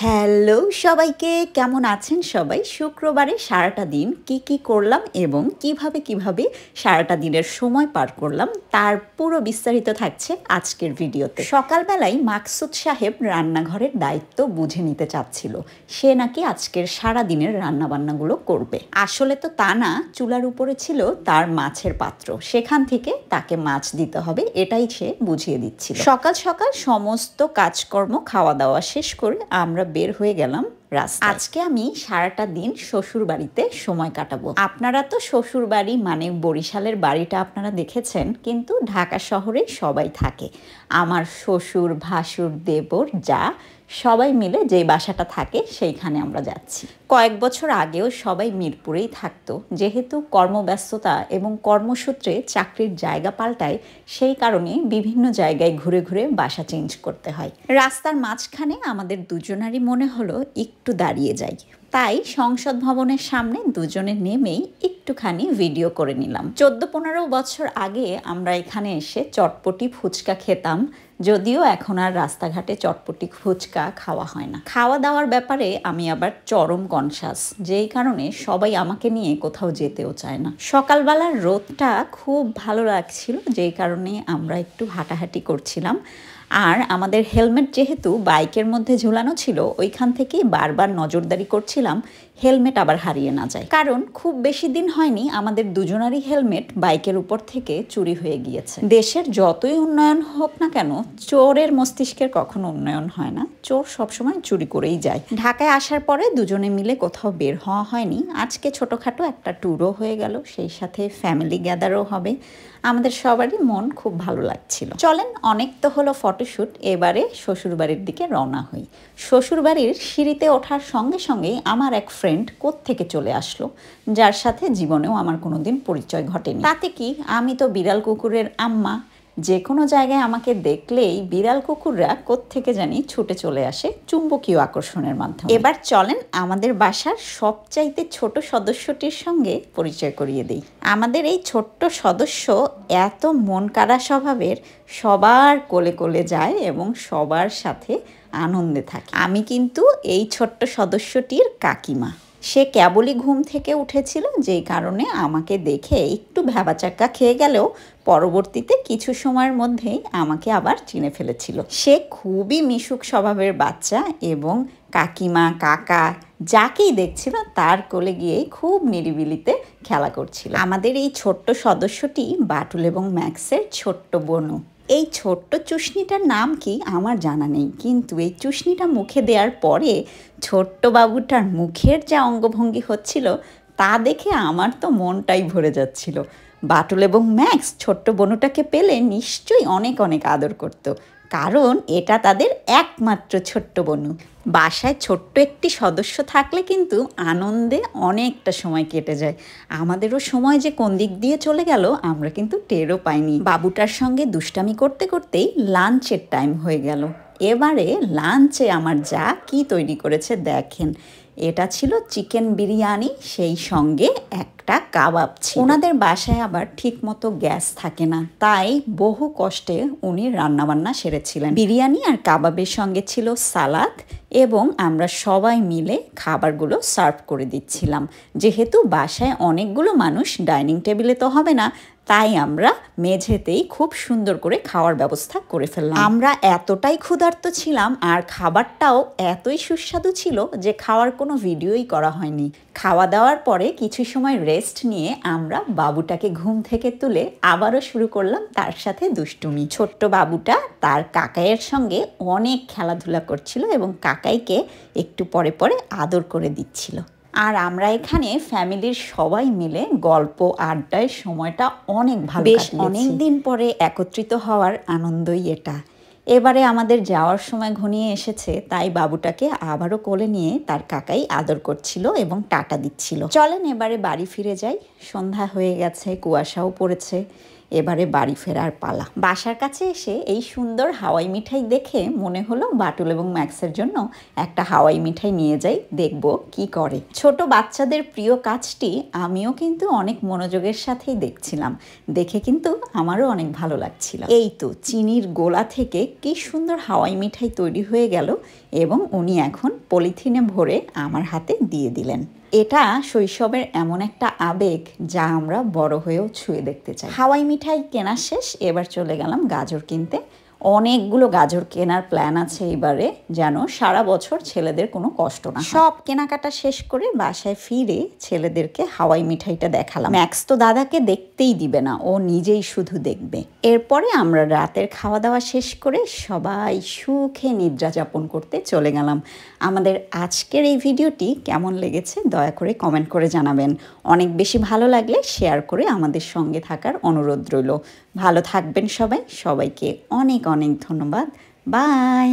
Hello সবাইকে, কেমন আছেন সবাই? শুক্রবারে সারাটা দিন কি করলাম এবং কিভাবে সারাটা দিনের সময় পার করলাম তার পুরো বিস্তারিত থাকছে আজকের ভিডিওতে। সকালবেলায় মাকসুদ সাহেব রান্নাঘরের দায়িত্ব বুঝে নিতে চাচ্ছিল। সে নাকি আজকের সারা দিনের রান্নাবান্নাগুলো করবে। আসলে তো তা না, চুলার উপরে ছিল তার মাছের পাত্র, সেখান থেকে তাকে মাছ দিতে হবে, এটাই সে বুঝিয়ে দিচ্ছিল। সকাল সকাল সমস্ত কাজকর্ম খাওয়া দাওয়া শেষ করে আমরা বের হয়ে গেলাম রাস্তায়। আজকে আমি সারাটা দিন শ্বশুর বাড়িতে সময় কাটাবো। আপনারা তো শ্বশুর বাড়ি মানে বরিশালের বাড়িটা আপনারা দেখেছেন, কিন্তু ঢাকা শহরে সবাই থাকে। আমার শ্বশুর, ভাসুর, দেবর, যা সবাই মিলে যে বাসাটা থাকে সেইখানে আমরা যাচ্ছি। কয়েক বছর আগেও সবাই মিরপুরেই থাকতো, যেহেতু কর্মব্যস্ততা এবং কর্মসূত্রে চাকরির জায়গা পাল্টায়, সেই কারণে বিভিন্ন জায়গায় ঘুরে ঘুরে বাসা চেঞ্জ করতে হয়। রাস্তার মাঝখানে আমাদের দুজনারই মনে হলো একটু দাঁড়িয়ে যাই, তাই সংসদ ভবনের সামনে দুজনে নেমেই একটুখানি ভিডিও করে নিলাম। 14-15 বছর আগে আমরা এখানে এসে চটপটি ফুচকা খেতাম, যদিও এখন আর রাস্তাঘাটে চটপটি ফুচকা খাওয়া হয় না। খাওয়া দাওয়ার ব্যাপারে আমি আবার চরম কনসাস, যেই কারণে সবাই আমাকে নিয়ে কোথাও যেতেও চায় না। সকালবেলার রোদটা খুব ভালো লাগছিল, যেই কারণে আমরা একটু হাঁটাহাঁটি করছিলাম। আর আমাদের হেলমেট যেহেতু বাইকের মধ্যে ঝুলানো ছিল, ওইখান থেকেই বারবার নজরদারি করছিলাম হেলমেট আবার হারিয়ে না যায়। কারণ খুব বেশি দিন হয়নি আমাদের দুজনারই হেলমেট বাইকের উপর থেকে চুরি হয়ে গিয়েছে। দেশের যতই উন্নয়ন হোক না কেন, চোরের মস্তিষ্কের কখনো উন্নয়ন হয় না। চোর সবসময় চুরি করেই যায়। ঢাকায় আসার পরে দুজনে মিলে কোথাও বের হওয়া হয়নি। আজকে ছোটোখাটো একটা ট্যুরও হয়ে গেল, সেই সাথে ফ্যামিলি গ্যাদারও হবে। আমাদের সবারই মন খুব ভালো লাগছিল। চলেন, অনেক তো হলো ফটোশ্যুট, এবারে শ্বশুরবাড়ির দিকে রওনা হই। শ্বশুরবাড়ির সিঁড়িতে ওঠার সঙ্গে সঙ্গেই আমার এক ফ্রেন্ড কোত্থেকে চলে আসলো, যার সাথে জীবনেও আমার কোনোদিন পরিচয় ঘটেনি। তাতে কি, আমি তো বিড়াল কুকুরের আম্মা, যে কোনো জায়গায় আমাকে দেখলেই বিড়াল কুকুররা কোত্থেকে জানি ছুটে চলে আসে চুম্বকীয় আকর্ষণের মাধ্যমে। এবার চলেন আমাদের বাসার সবচাইতে ছোট সদস্যটির সঙ্গে পরিচয় করিয়ে দিই। আমাদের এই ছোট্ট সদস্য এত মন কাড়া স্বভাবের, সবার কোলে কোলে যায় এবং সবার সাথে আনন্দে থাকে। আমি কিন্তু এই ছোট্ট সদস্যটির কাকিমা। সে কেবলই ঘুম থেকে উঠেছিল, যেই কারণে আমাকে দেখে একটু ভ্যাবাচাক্কা খেয়ে গেলেও পরবর্তীতে কিছু সময়ের মধ্যেই আমাকে আবার চিনে ফেলেছিল। সে খুবই মিশুক স্বভাবের বাচ্চা এবং কাকিমা, কাকা যাকেই দেখছিল তার কোলে গিয়েই খুব নিরিবিলিতে খেলা করছিল। আমাদের এই ছোট্ট সদস্যটি বাটুল এবং ম্যাক্সের ছোট্ট বোনু। এই ছোট্ট চুষ্নিটার নাম কি আমার জানা নেই, কিন্তু এই চুষ্নিটা মুখে দেওয়ার পরে ছোট্ট বাবুটার মুখের যা অঙ্গভঙ্গি হচ্ছিল তা দেখে আমার তো মনটাই ভরে যাচ্ছিল। বাটুল এবং ম্যাক্স ছোট্ট বনুটাকে পেলে নিশ্চয়ই অনেক অনেক আদর করত, কারণ এটা তাদের একমাত্র ছোট্ট বনু। বাসায় ছোট্ট একটি সদস্য থাকলে কিন্তু আনন্দে অনেকটা সময় কেটে যায়। আমাদেরও সময় যে কোন দিক দিয়ে চলে গেল আমরা কিন্তু টেরও পাইনি। বাবুটার সঙ্গে দুষ্টামি করতে করতেই লাঞ্চের টাইম হয়ে গেল। এবারে লাঞ্চে আমার যা কি তৈরি করেছে দেখেন। এটা ছিল চিকেন বিরিয়ানি, সেই সঙ্গে একটা কাবাব ছিল। ওনাদের বাসায় আবার ঠিক মতো গ্যাস থাকে না, তাই বহু কষ্টে উনি রান্নাবান্না সেরেছিলেন। বিরিয়ানি আর কাবাবের সঙ্গে ছিল সালাদ এবং আমরা সবাই মিলে খাবারগুলো সার্ভ করে দিচ্ছিলাম। যেহেতু বাসায় অনেকগুলো মানুষ, ডাইনিং টেবিলে তো হবে না, তাই আমরা মেঝেতেই খুব সুন্দর করে খাওয়ার ব্যবস্থা করে ফেললাম। আমরা এতটাই ক্ষুধার্ত ছিলাম আর খাবারটাও এতই সুস্বাদু ছিল যে খাওয়ার কোনো ভিডিওই করা হয়নি। খাওয়া দাওয়ার পরে কিছু সময় রেস্ট নিয়ে আমরা বাবুটাকে ঘুম থেকে তুলে আবারও শুরু করলাম তার সাথে দুষ্টুমি। ছোট্ট বাবুটা তার কাকাইয়ের সঙ্গে অনেক খেলাধুলা করছিল এবং কাকাইকে একটু পরে পরে আদর করে দিচ্ছিল। আর আমরা এখানে ফ্যামিলির সবাই মিলে গল্প আড্ডায় সময়টা অনেক ভালো কাটিয়েছি। বেশ অনেক দিন পরে একত্রিত হওয়ার আনন্দই এটা। এবারে আমাদের যাওয়ার সময় ঘনিয়ে এসেছে, তাই বাবুটাকে আবারও কোলে নিয়ে তার কাকাই আদর করছিল এবং টাটা দিচ্ছিল। চলেন এবারে বাড়ি ফিরে যাই, সন্ধ্যা হয়ে গেছে, কুয়াশাও পড়েছে। এবারে বাড়ি ফেরার পালা। বাসার কাছে এসে এই সুন্দর হাওয়াই মিঠাই দেখে মনে হলো বাটুল এবং ম্যাক্সের জন্য একটা হাওয়াই মিঠাই নিয়ে যাই, দেখব কি করে। ছোট বাচ্চাদের প্রিয় কাজটি আমিও কিন্তু অনেক মনোযোগের সাথেই দেখছিলাম, দেখে কিন্তু আমারও অনেক ভালো লাগছিল। এই তো চিনির গোলা থেকে কি সুন্দর হাওয়াই মিঠাই তৈরি হয়ে গেল এবং উনি এখন পলিথিনে ভরে আমার হাতে দিয়ে দিলেন। এটা শৈশবের এমন একটা আবেগ যা আমরা বড় হয়েও ছুঁয়ে দেখতে চাই। হাওয়াই মিঠাই কেনা শেষ, এবার চলে গেলাম গাজর কিনতে। অনেকগুলো গাজর কেনার প্ল্যান আছে এবারে, যেন সারা বছর ছেলেদের কোনো কষ্ট না। সব কেনাকাটা শেষ করে বাসায় ফিরে ছেলেদেরকে হাওয়াই মিঠাইটা দেখালাম। ম্যাক্স তো দাদাকে দেখতেই দিবে না, ও নিজেই শুধু দেখবে। এরপরে আমরা রাতের খাওয়া দাওয়া শেষ করে সবাই সুখে নিদ্রা যাপন করতে চলে গেলাম। আমাদের আজকের এই ভিডিওটি কেমন লেগেছে দয়া করে কমেন্ট করে জানাবেন। অনেক বেশি ভালো লাগলে শেয়ার করে আমাদের সঙ্গে থাকার অনুরোধ রইল। ভালো থাকবেন সবাই, সবাইকে অনেক অনেক ধন্যবাদ। বাই।